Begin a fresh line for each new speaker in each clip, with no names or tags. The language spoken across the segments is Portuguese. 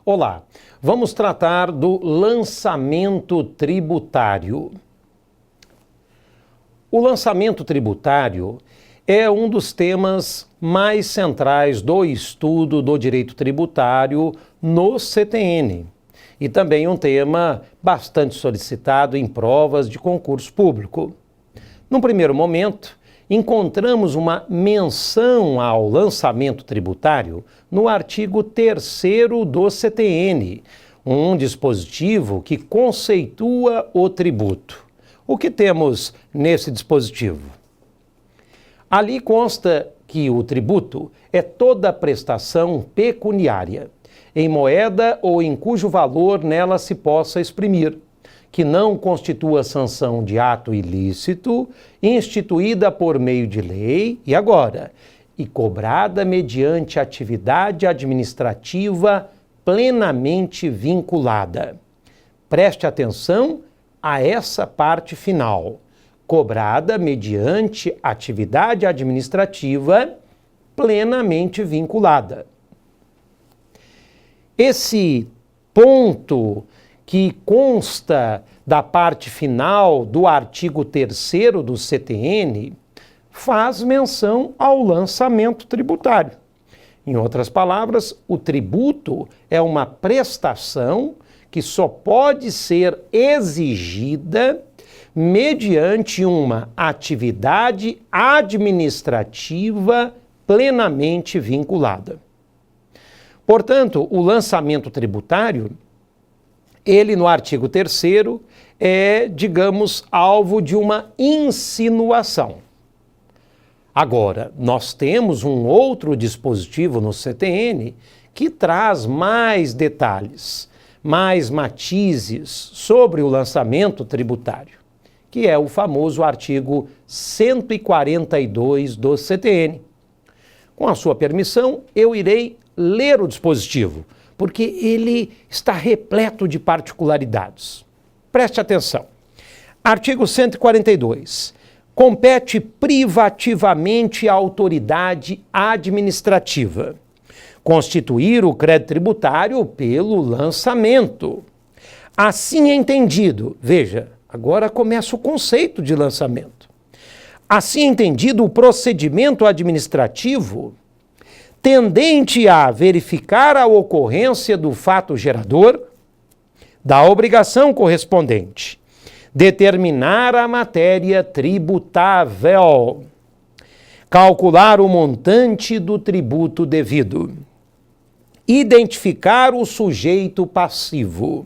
Olá, vamos tratar do lançamento tributário. O lançamento tributário é um dos temas mais centrais do estudo do direito tributário no CTN e também um tema bastante solicitado em provas de concurso público. Num primeiro momento, encontramos uma menção ao lançamento tributário no artigo 3º do CTN, um dispositivo que conceitua o tributo. O que temos nesse dispositivo? Ali consta que o tributo é toda prestação pecuniária, em moeda ou em cujo valor nela se possa exprimir, que não constitua sanção de ato ilícito, instituída por meio de lei, e cobrada mediante atividade administrativa plenamente vinculada. Preste atenção a essa parte final. Cobrada mediante atividade administrativa plenamente vinculada. Esse ponto que consta da parte final do artigo 3º do CTN faz menção ao lançamento tributário. Em outras palavras, o tributo é uma prestação que só pode ser exigida mediante uma atividade administrativa plenamente vinculada. Portanto, o lançamento tributário, ele no artigo 3º é, digamos, alvo de uma insinuação. Agora, nós temos um outro dispositivo no CTN que traz mais detalhes, mais matizes sobre o lançamento tributário, que é o famoso artigo 142 do CTN. Com a sua permissão, eu irei ler o dispositivo, porque ele está repleto de particularidades. Preste atenção. Artigo 142. Compete privativamente à autoridade administrativa constituir o crédito tributário pelo lançamento. Assim entendido, veja, agora começa o conceito de lançamento. Assim entendido, o procedimento administrativo tendente a verificar a ocorrência do fato gerador, da obrigação correspondente, determinar a matéria tributável, calcular o montante do tributo devido, identificar o sujeito passivo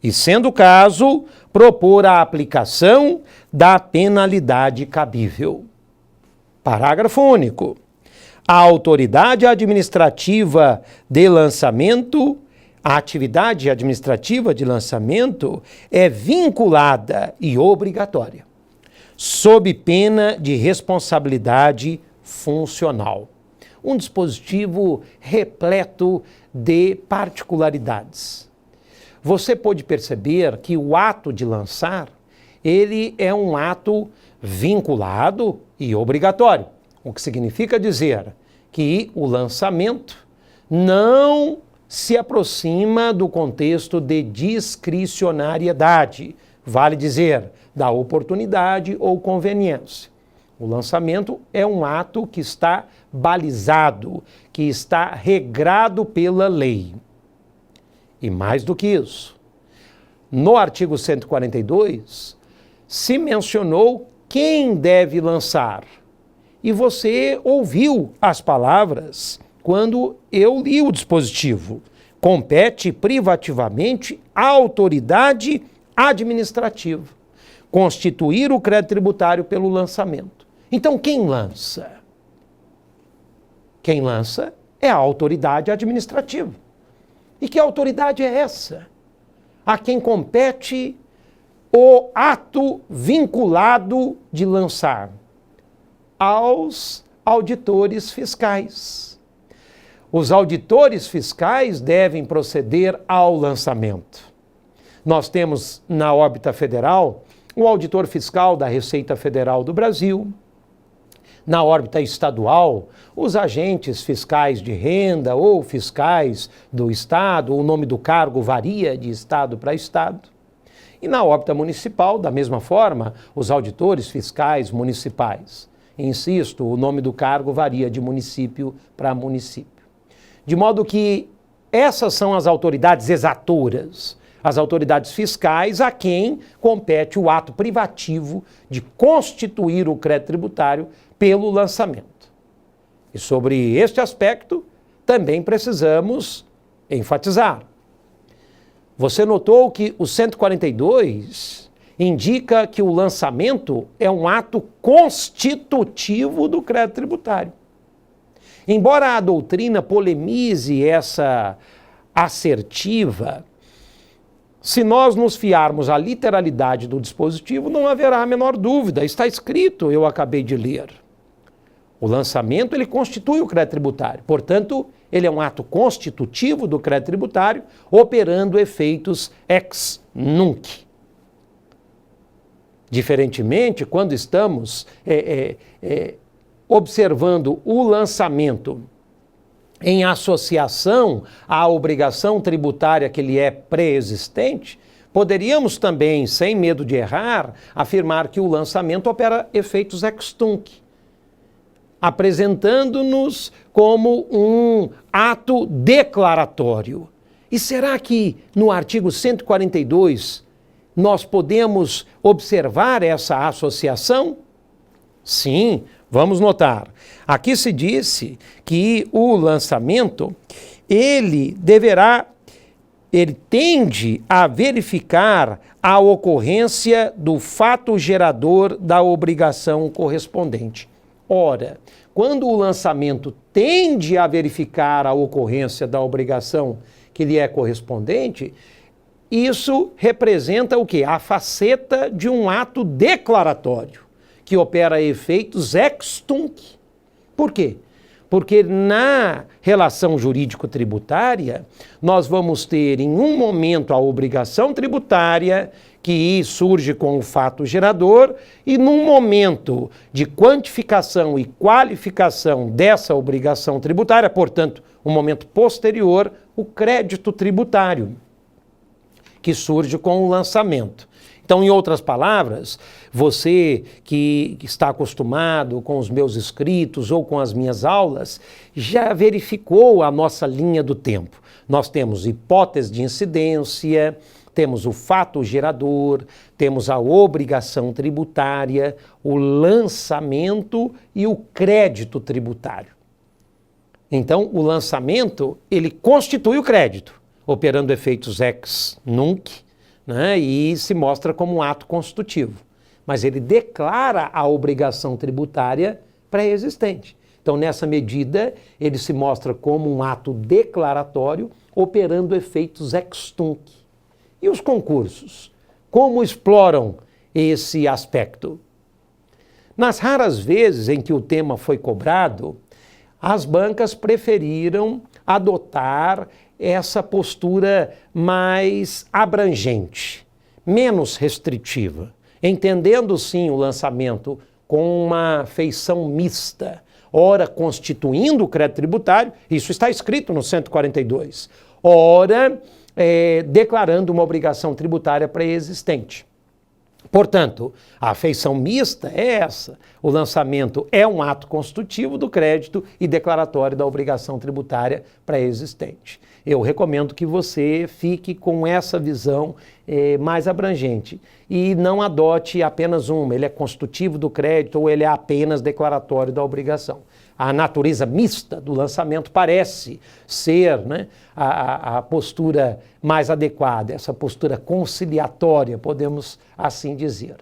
e, sendo o caso, propor a aplicação da penalidade cabível. Parágrafo único. A autoridade administrativa de lançamento, a atividade administrativa de lançamento é vinculada e obrigatória, sob pena de responsabilidade funcional. Um dispositivo repleto de particularidades. Você pode perceber que o ato de lançar, ele é um ato vinculado e obrigatório. O que significa dizer que o lançamento não se aproxima do contexto de discricionariedade, vale dizer, da oportunidade ou conveniência. O lançamento é um ato que está balizado, que está regrado pela lei. E mais do que isso, no artigo 142, se mencionou quem deve lançar. E você ouviu as palavras quando eu li o dispositivo. Compete privativamente à autoridade administrativa constituir o crédito tributário pelo lançamento. Então, quem lança? Quem lança é a autoridade administrativa. E que autoridade é essa? A quem compete o ato vinculado de lançar? Aos auditores fiscais. Os auditores fiscais devem proceder ao lançamento. Nós temos na órbita federal o auditor fiscal da Receita Federal do Brasil, Na órbita estadual, os agentes fiscais de renda ou fiscais do Estado, o nome do cargo varia de Estado para Estado. E na órbita municipal, da mesma forma, os auditores fiscais municipais. Insisto, o nome do cargo varia de município para município. De modo que essas são as autoridades exatoras, as autoridades fiscais a quem compete o ato privativo de constituir o crédito tributário pelo lançamento. E sobre este aspecto também precisamos enfatizar. Você notou que o 142 indica que o lançamento é um ato constitutivo do crédito tributário. Embora a doutrina polemize essa assertiva, se nós nos fiarmos à literalidade do dispositivo, não haverá a menor dúvida. Está escrito, eu acabei de ler. O lançamento, ele constitui o crédito tributário. Portanto, ele é um ato constitutivo do crédito tributário, operando efeitos ex nunc. Diferentemente, quando estamos observando o lançamento em associação à obrigação tributária que lhe é pré-existente, poderíamos também, sem medo de errar, afirmar que o lançamento opera efeitos ex tunc, apresentando-nos como um ato declaratório. E será que no artigo 142 nós podemos observar essa associação? Sim, vamos notar. Aqui se disse que o lançamento, ele tende a verificar a ocorrência do fato gerador da obrigação correspondente. Ora, quando o lançamento tende a verificar a ocorrência da obrigação que lhe é correspondente, isso representa o quê? A faceta de um ato declaratório, que opera efeitos ex tunc. Por quê? Porque na relação jurídico-tributária, nós vamos ter em um momento a obrigação tributária, que surge com o fato gerador, e num momento de quantificação e qualificação dessa obrigação tributária, portanto, um momento posterior, o crédito tributário, que surge com o lançamento. Então, em outras palavras, você que está acostumado com os meus escritos ou com as minhas aulas, já verificou a nossa linha do tempo. Nós temos hipótese de incidência, temos o fato gerador, temos a obrigação tributária, o lançamento e o crédito tributário. Então, o lançamento, ele constitui o crédito, operando efeitos ex nunc, né, e se mostra como um ato constitutivo. Mas ele declara a obrigação tributária pré-existente. Então, nessa medida, ele se mostra como um ato declaratório, operando efeitos ex tunc. E os concursos? Como exploram esse aspecto? Nas raras vezes em que o tema foi cobrado, as bancas preferiram adotar essa postura mais abrangente, menos restritiva, entendendo sim o lançamento com uma feição mista, ora constituindo o crédito tributário, isso está escrito no 142, ora declarando uma obrigação tributária pré-existente. Portanto, a feição mista é essa. O lançamento é um ato constitutivo do crédito e declaratório da obrigação tributária pré-existente. Eu recomendo que você fique com essa visão mais abrangente e não adote apenas uma, ele é constitutivo do crédito ou ele é apenas declaratório da obrigação. A natureza mista do lançamento parece ser, né, a postura mais adequada, essa postura conciliatória, podemos assim dizer.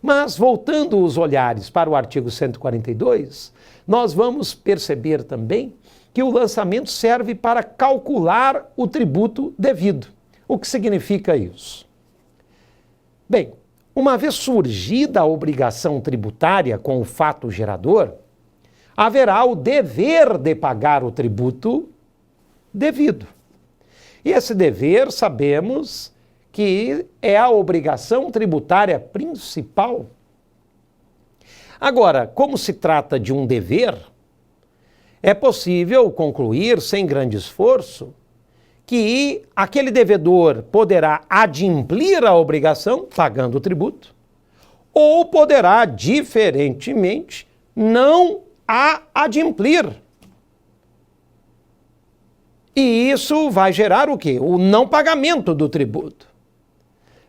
Mas, voltando os olhares para o artigo 142, nós vamos perceber também que o lançamento serve para calcular o tributo devido. O que significa isso? Bem, uma vez surgida a obrigação tributária com o fato gerador, haverá o dever de pagar o tributo devido. E esse dever, sabemos que é a obrigação tributária principal. Agora, como se trata de um dever, é possível concluir, sem grande esforço, que aquele devedor poderá adimplir a obrigação, pagando o tributo, ou poderá, diferentemente, não a adimplir. E isso vai gerar o quê? O não pagamento do tributo.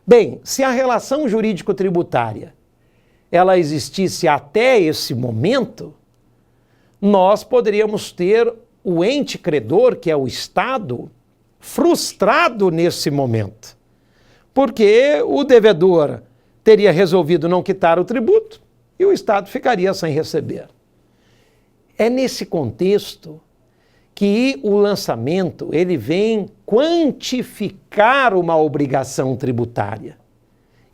Bem, se a relação jurídico-tributária ela existisse até esse momento, nós poderíamos ter o ente credor, que é o Estado, frustrado nesse momento. Porque o devedor teria resolvido não quitar o tributo e o Estado ficaria sem receber. É nesse contexto que o lançamento ele vem quantificar uma obrigação tributária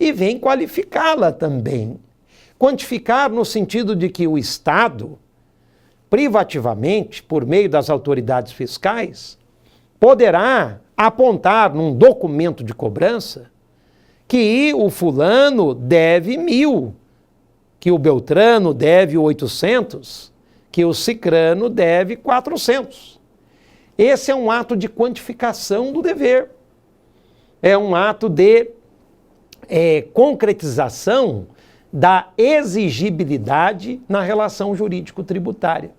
e vem qualificá-la também. Quantificar no sentido de que o Estado, privativamente, por meio das autoridades fiscais, poderá apontar num documento de cobrança que o fulano deve 1.000, que o Beltrano deve 800, que o Cicrano deve 400. Esse é um ato de quantificação do dever. É um ato de concretização da exigibilidade na relação jurídico-tributária.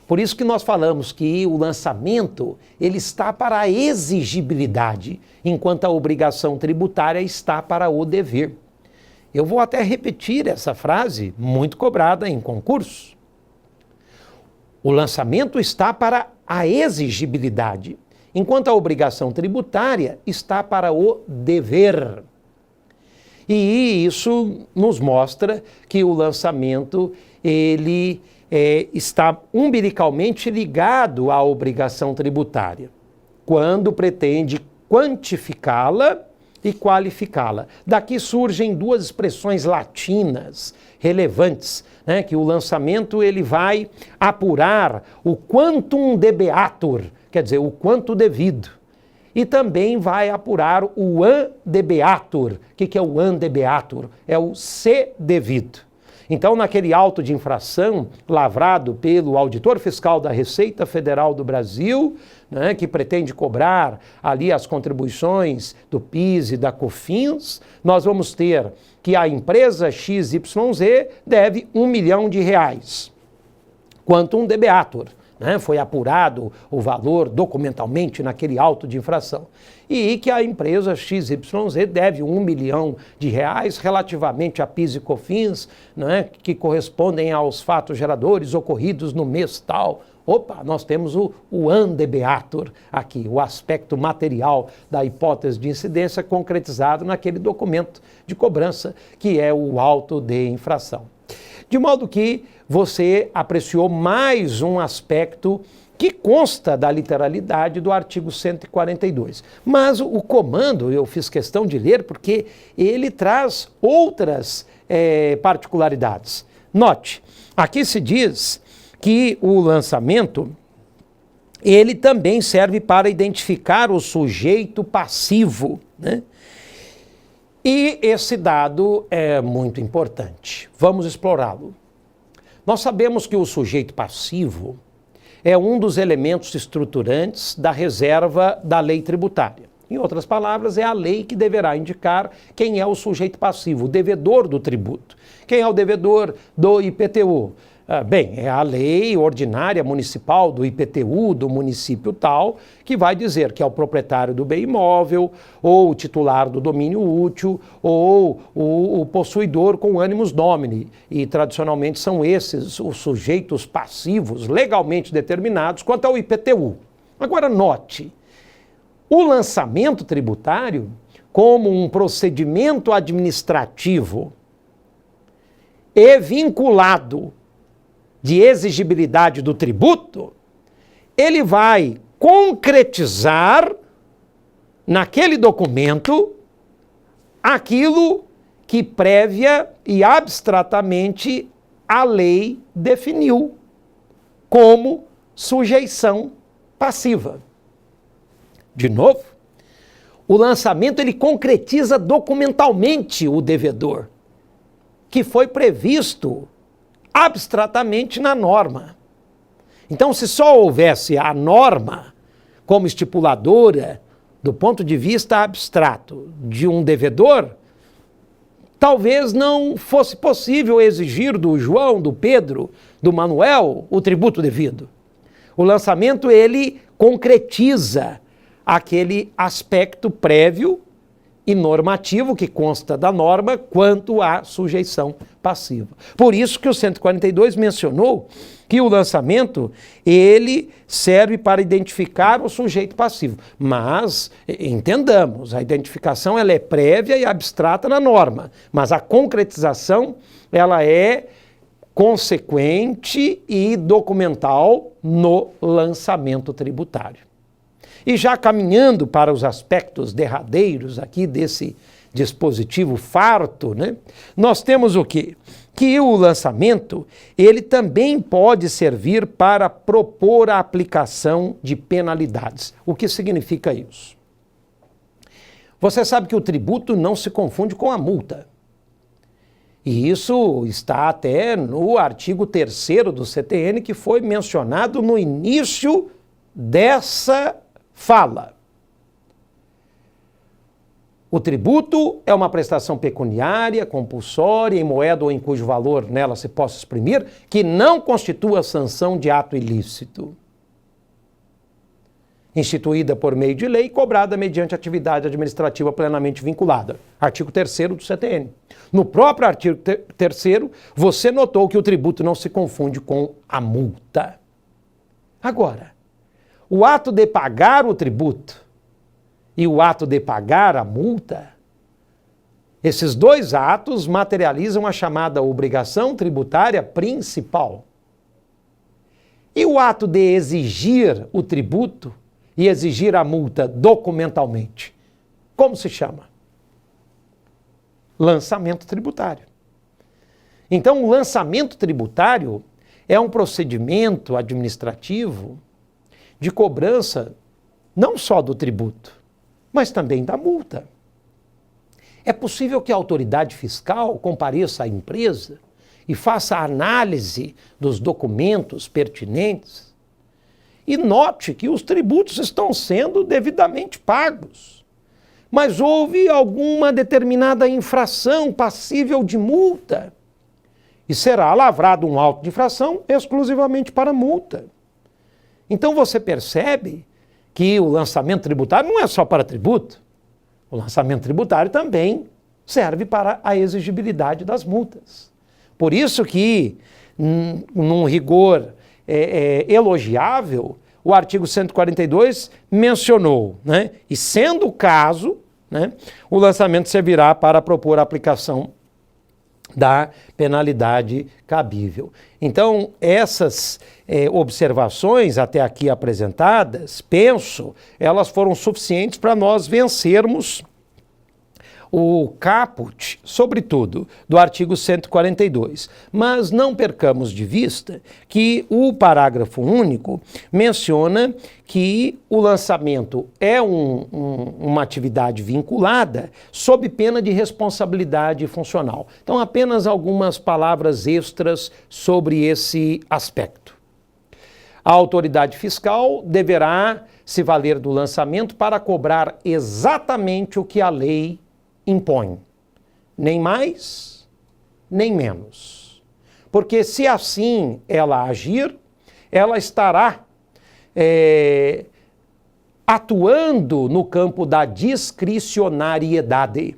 Por isso que nós falamos que o lançamento ele está para a exigibilidade, enquanto a obrigação tributária está para o dever. Eu vou até repetir essa frase, muito cobrada em concurso. O lançamento está para a exigibilidade, enquanto a obrigação tributária está para o dever. E isso nos mostra que o lançamento ele está umbilicalmente ligado à obrigação tributária, quando pretende quantificá-la e qualificá-la. Daqui surgem duas expressões latinas relevantes, né, que o lançamento ele vai apurar o quantum debeatur, quer dizer, o quanto devido, e também vai apurar o an debeatur. O que é o an debeatur? É o se devido. Então, naquele auto de infração lavrado pelo auditor fiscal da Receita Federal do Brasil, né, que pretende cobrar ali as contribuições do PIS e da COFINS, nós vamos ter que a empresa XYZ deve R$1 milhão. Quantum debeatur. Né, foi apurado o valor documentalmente naquele auto de infração. E que a empresa XYZ deve R$1 milhão relativamente a PIS e COFINS, né, que correspondem aos fatos geradores ocorridos no mês tal. Opa, nós temos o an debeatur aqui, o aspecto material da hipótese de incidência concretizado naquele documento de cobrança, que é o auto de infração. De modo que você apreciou mais um aspecto que consta da literalidade do artigo 142. Mas o comando eu fiz questão de ler porque ele traz outras particularidades. Note, aqui se diz que o lançamento ele também serve para identificar o sujeito passivo, né? E esse dado é muito importante. Vamos explorá-lo. Nós sabemos que o sujeito passivo é um dos elementos estruturantes da reserva da lei tributária. Em outras palavras, é a lei que deverá indicar quem é o sujeito passivo, o devedor do tributo. Quem é o devedor do IPTU? Bem, é a lei ordinária municipal do IPTU do município tal, que vai dizer que é o proprietário do bem imóvel, ou o titular do domínio útil, ou o possuidor com animus domini. E tradicionalmente são esses os sujeitos passivos legalmente determinados quanto ao IPTU. Agora note, o lançamento tributário, como um procedimento administrativo e vinculado de exigibilidade do tributo, ele vai concretizar naquele documento aquilo que prévia e abstratamente a lei definiu como sujeição passiva. De novo, o lançamento ele concretiza documentalmente o devedor, que foi previsto abstratamente na norma. Então, se só houvesse a norma como estipuladora, do ponto de vista abstrato, de um devedor, talvez não fosse possível exigir do João, do Pedro, do Manuel o tributo devido. O lançamento, ele concretiza aquele aspecto prévio e normativo que consta da norma quanto à sujeição passiva. Por isso que o 142 mencionou que o lançamento, ele serve para identificar o sujeito passivo. Mas, entendamos, a identificação ela é prévia e abstrata na norma, mas a concretização ela é consequente e documental no lançamento tributário. E já caminhando para os aspectos derradeiros aqui desse dispositivo farto, né, nós temos o quê? Que o lançamento, ele também pode servir para propor a aplicação de penalidades. O que significa isso? Você sabe que o tributo não se confunde com a multa. E isso está até no artigo 3º do CTN, que foi mencionado no início dessa fala. O tributo é uma prestação pecuniária, compulsória, em moeda ou em cujo valor nela se possa exprimir, que não constitua sanção de ato ilícito, instituída por meio de lei e cobrada mediante atividade administrativa plenamente vinculada. Artigo 3º do CTN. No próprio artigo 3º, você notou que o tributo não se confunde com a multa. Agora, o ato de pagar o tributo e o ato de pagar a multa, esses dois atos materializam a chamada obrigação tributária principal. E o ato de exigir o tributo e exigir a multa documentalmente, como se chama? Lançamento tributário. Então, o lançamento tributário é um procedimento administrativo de cobrança não só do tributo, mas também da multa. É possível que a autoridade fiscal compareça à empresa e faça a análise dos documentos pertinentes e note que os tributos estão sendo devidamente pagos, mas houve alguma determinada infração passível de multa e será lavrado um auto de infração exclusivamente para multa. Então você percebe que o lançamento tributário não é só para tributo. O lançamento tributário também serve para a exigibilidade das multas. Por isso que, num rigor elogiável, o artigo 142 mencionou, né? E sendo o caso, né, o lançamento servirá para propor a aplicação da penalidade cabível. Então, essas observações até aqui apresentadas, penso, elas foram suficientes para nós vencermos o caput, sobretudo, do artigo 142. Mas não percamos de vista que o parágrafo único menciona que o lançamento é uma atividade vinculada sob pena de responsabilidade funcional. Então, apenas algumas palavras extras sobre esse aspecto. A autoridade fiscal deverá se valer do lançamento para cobrar exatamente o que a lei impõe, nem mais, nem menos. Porque se assim ela agir, ela estará atuando no campo da discricionariedade.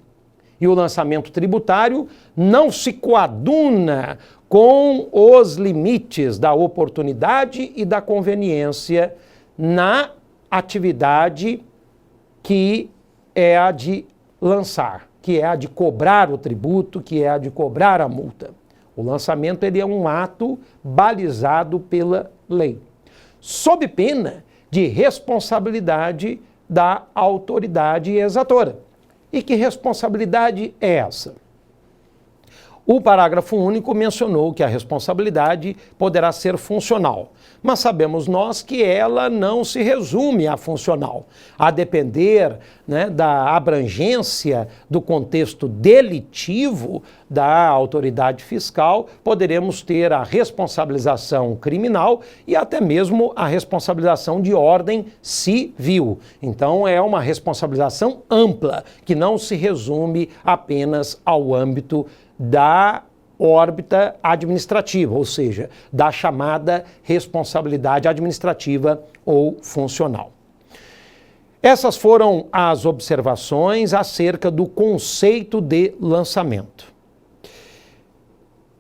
E o lançamento tributário não se coaduna com os limites da oportunidade e da conveniência na atividade que é a de lançar, que é a de cobrar o tributo, que é a de cobrar a multa. O lançamento ele é um ato balizado pela lei, sob pena de responsabilidade da autoridade exatora. E que responsabilidade é essa? O parágrafo único mencionou que a responsabilidade poderá ser funcional, mas sabemos nós que ela não se resume à funcional. A depender, né, da abrangência do contexto delitivo da autoridade fiscal, poderemos ter a responsabilização criminal e até mesmo a responsabilização de ordem civil. Então é uma responsabilização ampla, que não se resume apenas ao âmbito da órbita administrativa, ou seja, da chamada responsabilidade administrativa ou funcional. Essas foram as observações acerca do conceito de lançamento.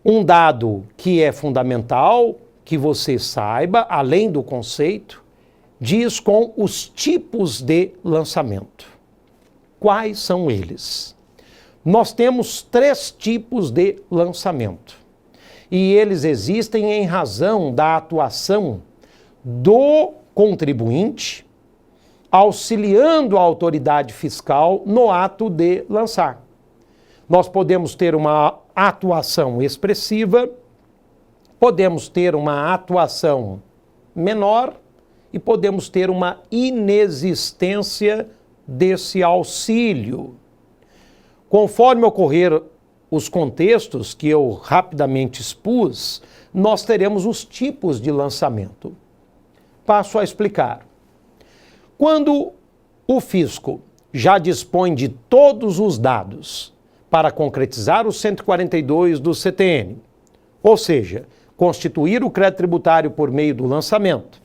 Um dado que é fundamental que você saiba, além do conceito, diz com os tipos de lançamento. Quais são eles? Nós temos 3 tipos de lançamento e eles existem em razão da atuação do contribuinte auxiliando a autoridade fiscal no ato de lançar. Nós podemos ter uma atuação expressiva, podemos ter uma atuação menor e podemos ter uma inexistência desse auxílio. Conforme ocorrer os contextos que eu rapidamente expus, nós teremos os tipos de lançamento. Passo a explicar. Quando o fisco já dispõe de todos os dados para concretizar o 142 do CTN, ou seja, constituir o crédito tributário por meio do lançamento,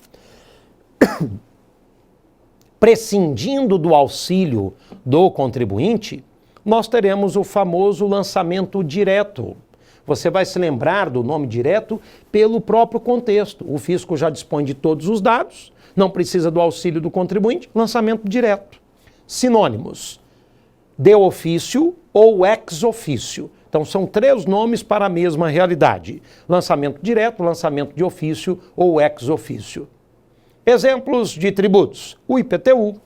prescindindo do auxílio do contribuinte, nós teremos o famoso lançamento direto. Você vai se lembrar do nome direto pelo próprio contexto. O fisco já dispõe de todos os dados, não precisa do auxílio do contribuinte, lançamento direto. Sinônimos: de ofício ou ex ofício. Então são 3 nomes para a mesma realidade: lançamento direto, lançamento de ofício ou ex ofício. Exemplos de tributos: o IPTU.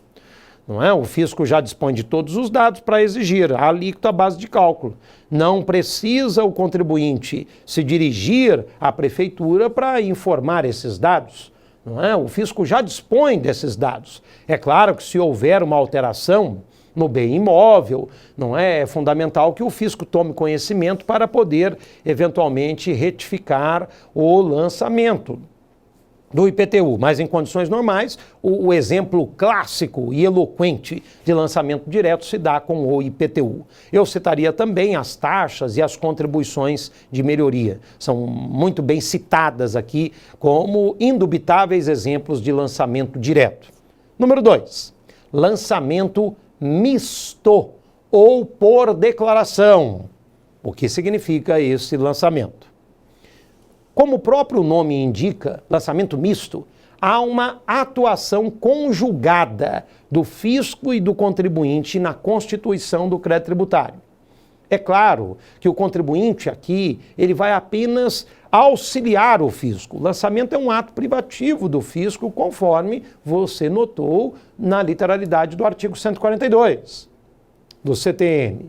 Não é? O fisco já dispõe de todos os dados para exigir a alíquota à base de cálculo. Não precisa o contribuinte se dirigir à prefeitura para informar esses dados. Não é? O fisco já dispõe desses dados. É claro que se houver uma alteração no bem imóvel, não é fundamental que o fisco tome conhecimento para poder eventualmente retificar o lançamento do IPTU, mas em condições normais, o exemplo clássico e eloquente de lançamento direto se dá com o IPTU. Eu citaria também as taxas e as contribuições de melhoria. São muito bem citadas aqui como indubitáveis exemplos de lançamento direto. Número 2, lançamento misto ou por declaração. O que significa esse lançamento? Como o próprio nome indica, lançamento misto, há uma atuação conjugada do fisco e do contribuinte na constituição do crédito tributário. É claro que o contribuinte aqui, ele vai apenas auxiliar o fisco. O lançamento é um ato privativo do fisco, conforme você notou na literalidade do artigo 142 do CTN.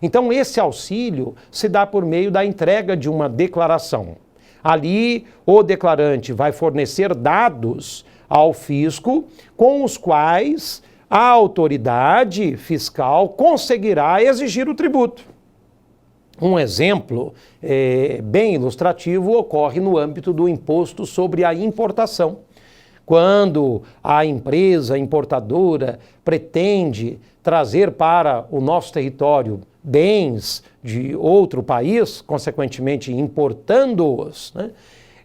Então, esse auxílio se dá por meio da entrega de uma declaração. Ali, o declarante vai fornecer dados ao fisco com os quais a autoridade fiscal conseguirá exigir o tributo. Um exemplo bem ilustrativo ocorre no âmbito do imposto sobre a importação. Quando a empresa importadora pretende trazer para o nosso território bens de outro país, consequentemente importando-os, né?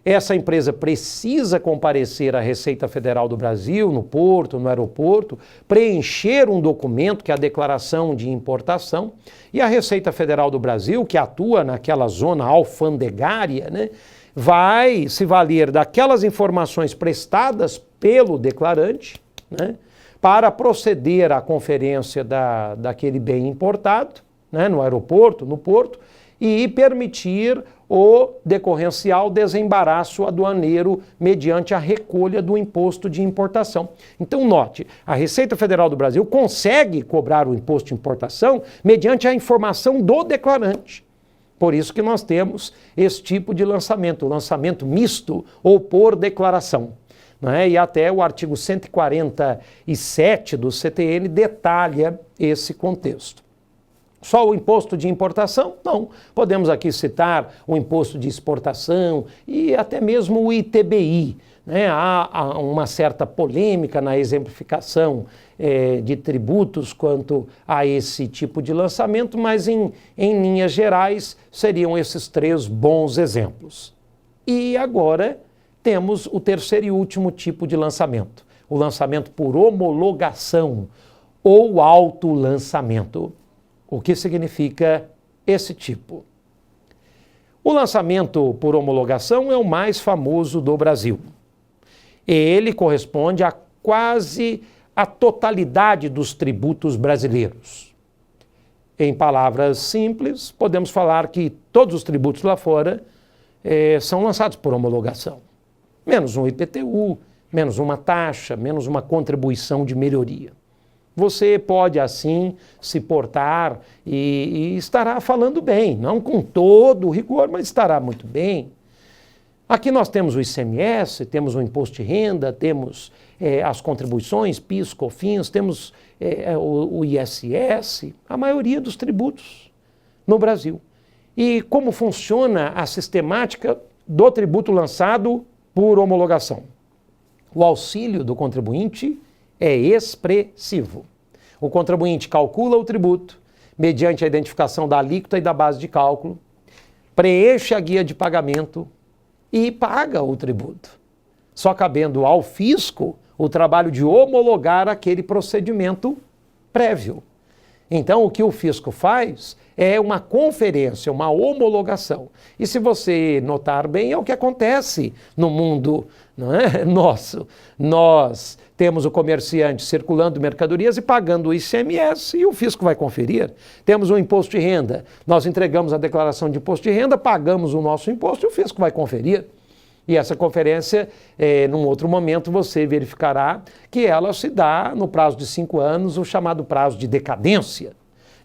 Essa empresa precisa comparecer à Receita Federal do Brasil, no porto, no aeroporto, preencher um documento que é a declaração de importação, e a Receita Federal do Brasil, que atua naquela zona alfandegária, né, vai se valer daquelas informações prestadas pelo declarante, né, para proceder à conferência daquele bem importado, né, no aeroporto, no porto, e permitir o decorrencial desembaraço aduaneiro mediante a recolha do imposto de importação. Então, note, a Receita Federal do Brasil consegue cobrar o imposto de importação mediante a informação do declarante. Por isso que nós temos esse tipo de lançamento, o lançamento misto ou por declaração. Né? E até o artigo 147 do CTN detalha esse contexto. Só o imposto de importação? Não. Podemos aqui citar o imposto de exportação e até mesmo o ITBI. Né? Há uma certa polêmica na exemplificação de tributos quanto a esse tipo de lançamento, mas em linhas gerais seriam esses 3 bons exemplos. E agora temos o terceiro e último tipo de lançamento, o lançamento por homologação ou autolançamento. O que significa esse tipo? O lançamento por homologação é o mais famoso do Brasil. Ele corresponde a quase a totalidade dos tributos brasileiros. Em palavras simples, podemos falar que todos os tributos lá fora são lançados por homologação. Menos um IPTU, menos uma taxa, menos uma contribuição de melhoria. Você pode, assim, se portar e estará falando bem, não com todo o rigor, mas estará muito bem. Aqui nós temos o ICMS, temos o imposto de renda, temos as contribuições, PIS, COFINS, temos o ISS, a maioria dos tributos no Brasil. E como funciona a sistemática do tributo lançado por homologação? O auxílio do contribuinte é expressivo. O contribuinte calcula o tributo mediante a identificação da alíquota e da base de cálculo, preenche a guia de pagamento e paga o tributo, só cabendo ao fisco o trabalho de homologar aquele procedimento prévio. Então, o que o fisco faz é uma conferência, uma homologação. E se você notar bem, é o que acontece no mundo, não é, nosso. Nós temos o comerciante circulando mercadorias e pagando o ICMS e o fisco vai conferir. Temos o imposto de renda, nós entregamos a declaração de imposto de renda, pagamos o nosso imposto e o fisco vai conferir. E essa conferência, num outro momento, você verificará que ela se dá no prazo de 5 anos, o chamado prazo de decadência.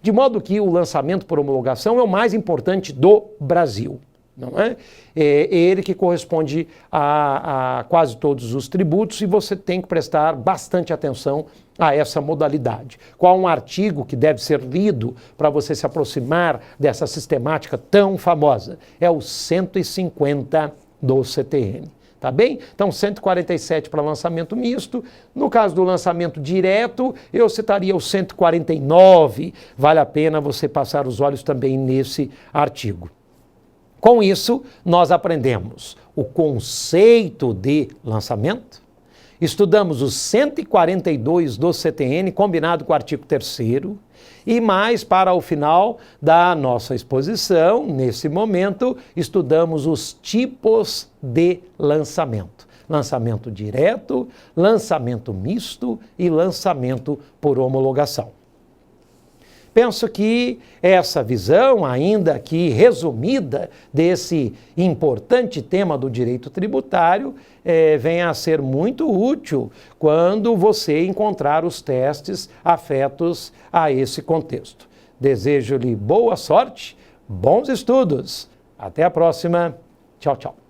De modo que o lançamento por homologação é o mais importante do Brasil. Não é? É ele que corresponde a quase todos os tributos e você tem que prestar bastante atenção a essa modalidade. Qual um artigo que deve ser lido para você se aproximar dessa sistemática tão famosa? É o 150 do CTN. Tá bem? Então, 147 para lançamento misto. No caso do lançamento direto, eu citaria o 149. Vale a pena você passar os olhos também nesse artigo. Com isso, nós aprendemos o conceito de lançamento, estudamos os 142 do CTN, combinado com o artigo 3º, e mais para o final da nossa exposição, nesse momento, estudamos os tipos de lançamento. Lançamento direto, lançamento misto e lançamento por homologação. Penso que essa visão, ainda que resumida, desse importante tema do direito tributário, venha a ser muito útil quando você encontrar os testes afetos a esse contexto. Desejo-lhe boa sorte, bons estudos. Até a próxima. Tchau, tchau.